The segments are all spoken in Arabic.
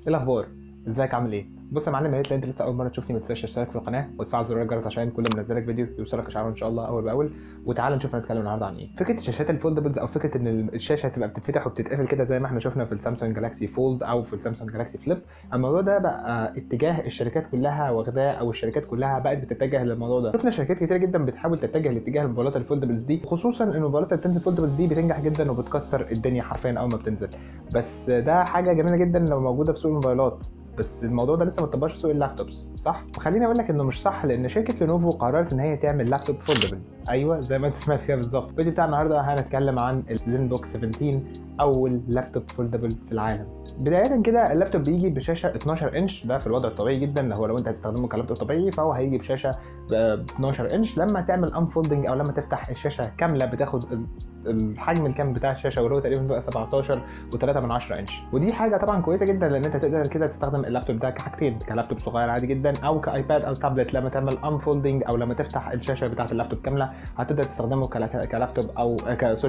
ايه الاخبار؟ ازيك عامل ايه؟ بص يا معلم، يا ريت لو انت لسه اول مره تشوفني ما تنساش تشترك في القناه وتفعل زر الجرس عشان كل ما انزلك فيديو يوصلك اشعاره ان شاء الله اول باول. وتعال نشوف هنتكلم النهارده عن ايه. فكره الشاشات الفولدبلز او فكره ان الشاشه تبقى بتتفتح وبتتقفل كده زي ما احنا شفنا في السامسونج جالاكسي فولد او في السامسونج جالاكسي فليب. الموضوع ده بقى اتجاه الشركات كلها واخداه، او الشركات كلها بقت بتتجه للموضوع ده. شفنا شركات كتير جدا بتحاول تتجه لاتجاه الموبايلات الفولدبلز دي، خصوصا ان الموبايلات اللي بتنزل فولدبلز دي بتنجح جدا وبتكسر الدنيا حرفيا اول ما بتنزل. بس ده حاجه جميله جدا لو موجوده في سوق الموبايلات، بس الموضوع ده لسه ما اتطبقش في سوق اللابتوبس، صح؟ وخليني اقول لك انه مش صح، لان شركه لينوفو قررت ان هي تعمل لابتوب فولدبل. ايوه زي ما انت سمعت كده بالظبط. الفيديو بتاع النهارده هنتكلم عن الزين بوك 17، اول لابتوب فولدبل في العالم. بدايه كده اللابتوب بيجي بشاشه 12 انش، ده في الوضع الطبيعي جدا. لو انت هتستخدمه كلابتوب طبيعي فهو هيجي بشاشه 12 انش. لما تعمل انفولدنج او لما تفتح الشاشه كامله بتاخد الحجم الكامل بتاع الشاشه، وهو تقريبا بقى 17 و3 انش. ودي حاجه طبعا كويسه جدا، لان انت تقدر كده تستخدم اللابتوب ده كحاجتين، كلابتوب صغير عادي جدا او كايباد او تابلت. لما تعمل انفولدنج او لما تفتح الشاشه بتاعه اللابتوب كامله هتقدر تستخدمه كلابتوب او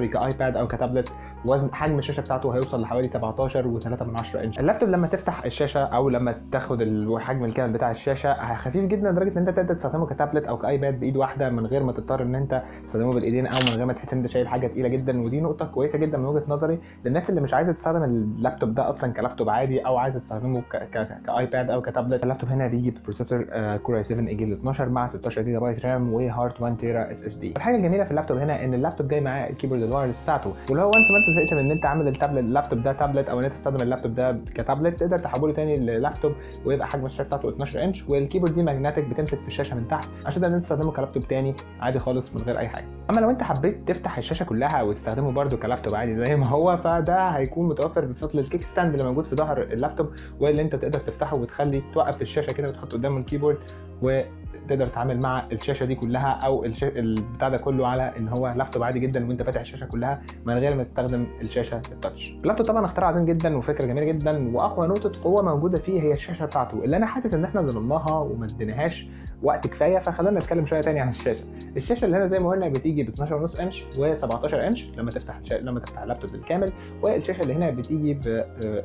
كايباد او كتابلت. وزن حجم الشاشه بتاعته هيوصل لحوالي 17 و3 انش. اللابتوب لما تفتح الشاشه او لما تاخد الحجم الكامل بتاع الشاشه خفيف جدا لدرجه ان انت تقدر تستخدمه كتابلت او كايباد بايد واحده، من غير ما تضطر ان انت تستخدمه بالايدين، او من غير ما تحس ان انت شايل حاجه تقيله جدا. ودي نقطه كويسه جدا من وجهه نظري للناس اللي مش عايزه تستخدم اللابتوب ده اصلا كلابتوب عادي، او عايزه تستخدمه كايباد او كتابلت. اللابتوب هنا بيجي ببروسيسور كور i7 جيل 12 مع 16 جيجا بايت رام وهارد 1 تيرا اس اس دي. الحاجه الجميله في اللابتوب هنا ان اللابتوب جاي معاه الكيبورد الوايرلس بتاعته، ولو انت ما انت زهقت من ان انت عامل اللابتوب ده تابلت، او ان انت تستخدم اللابتوب ده كتابلت، تقدر تحوله تاني للابتوب ويبقى حجم الشاشه بتاعته 12 انش. والكيبورد دي ماجنتيك بتمسك في الشاشه من تحت عشان تقدر تستخدمه كلابتوب تاني عادي خالص من غير اي حاجه. اما لو انت حبيت تفتح الشاشه كلها وتستخدمه برده كلابتوب عادي زي ما هو، فده هيكون متوفر بفضل الكيك ستاند اللي موجود في ظهر اللابتوب، واللي انت تقدر تفتحه وتخلي توقف الشاشه كده وتحط قدامه الكيبورد، وتقدر تتعامل مع الشاشه دي كلها او البتاع ده كله على ان هو لابتوب عادي جدا وانت فاتح الشاشه كلها من غير ما تستخدم الشاشه التاتش. اللابتوب طبعا اختراع عظيم جدا وفكره جميله جدا، واقوى نقطه قوه موجوده فيه هي الشاشه بتاعته، اللي انا حاسس ان احنا ظلمناها وما اديناهاش وقت كفايه. فخلينا نتكلم شويه تاني عن الشاشه اللي هنا زي ما قلنا بتيجي ب 12.5 انش و17 انش لما تفتح اللابتوب بالكامل. والشاشه اللي هنا بتيجي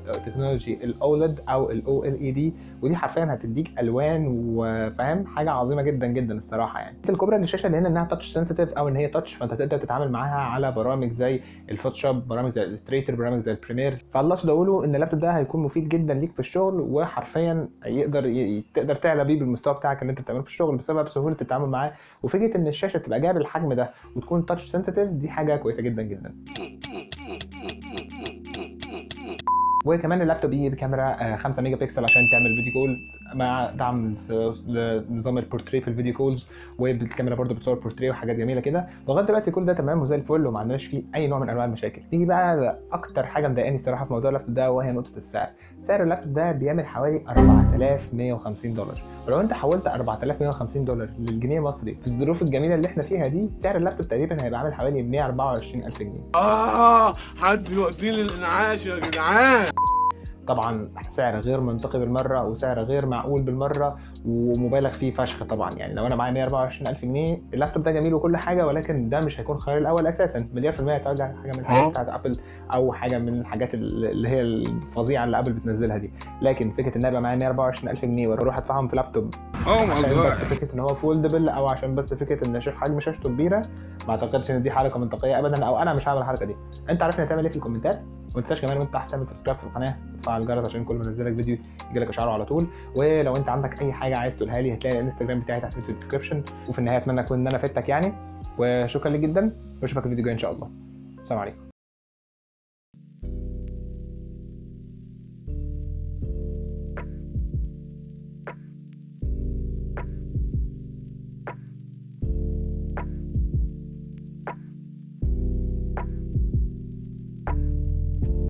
بتكنولوجي الاولد او الاو ال اي دي، ودي حرفيا هتديك الوان وفاهم حاجه عظيمه جدا جدا الصراحه. يعني الكبرى للشاشه اللي هنا انها تاتش سنسيتيف، او ان هي تاتش، فانت تقدر تتعامل معاها على برامج زي الفوتوشوب، برامج زي الستريتور، برامج زي البريمير. فالله اقوله ان اللابتوب ده هيكون مفيد جدا ليك في الشغل، وحرفيا تقدر تعلى بيه بالمستوى بتاعك اللي انت بتعمله في الشغل بسبب سهوله التعامل معاه. وفكره ان الشاشه تبقى جايه بالحجم ده وتكون تاتش سنسيتيف دي حاجه كويسه جدا جدا. وكمان اللابتوب بيجي بكاميرا 5 ميجا بكسل عشان تعمل فيديو كول، مع دعم نظام البورتريه في الفيديو كولز، والكاميرا برده بتصور بورتريه وحاجات جميله كده. لغايه دلوقتي كل ده تمام وزي الفل وما عندناش فيه اي نوع من انواع المشاكل. نيجي بقى اكتر حاجه مضايقاني الصراحه في موضوع اللابتوب ده، وهي نقطه السعر. سعر اللابتوب ده بيعمل حوالي $4150، ولو انت حولت $4150 للجنيه المصري في الظروف الجميله اللي احنا فيها دي، سعر اللابتوب تقريبا هيبقى عامل حوالي 124000 جنيه. حد يوديني للانعاش يا جدعان. طبعا سعر غير منطقي بالمره، وسعر غير معقول بالمره، ومبالغ فيه فشخ طبعا. يعني لو انا معايا 124000 جنيه اللابتوب ده جميل وكل حاجه، ولكن ده مش هيكون الخيار الاول اساسا. مليار في الميه هترجع حاجه من الحاجات بتاعت ابل، او حاجه من الحاجات اللي هي الفظيعه اللي ابل بتنزلها دي. لكن فكره ان انا يبقى معايا 124000 جنيه واروح ادفعهم في لابتوب عشان بس فكره ان هو فولدبل، او عشان بس فكره ان حجم شاشته كبيره، ما اعتقدش ان دي حركه منطقيه ابدا، او انا مش هعمل الحركه دي. انت عارفني هتعمل ايه في الكومنتات. وما تنساش كمان وانت تحت تعمل سبسكرايب في القناه وتفعل الجرس عشان كل ما انزلك فيديو يجيلك اشعاره على طول. ولو انت عندك اي حاجه عايز تقولها لي هتلاقي الانستجرام بتاعي تحت في الديسكربشن. وفي النهايه اتمنى اكون ان انا فدتك يعني، وشكرا لك جدا، واشوفك الفيديو الجاي ان شاء الله. السلام عليكم.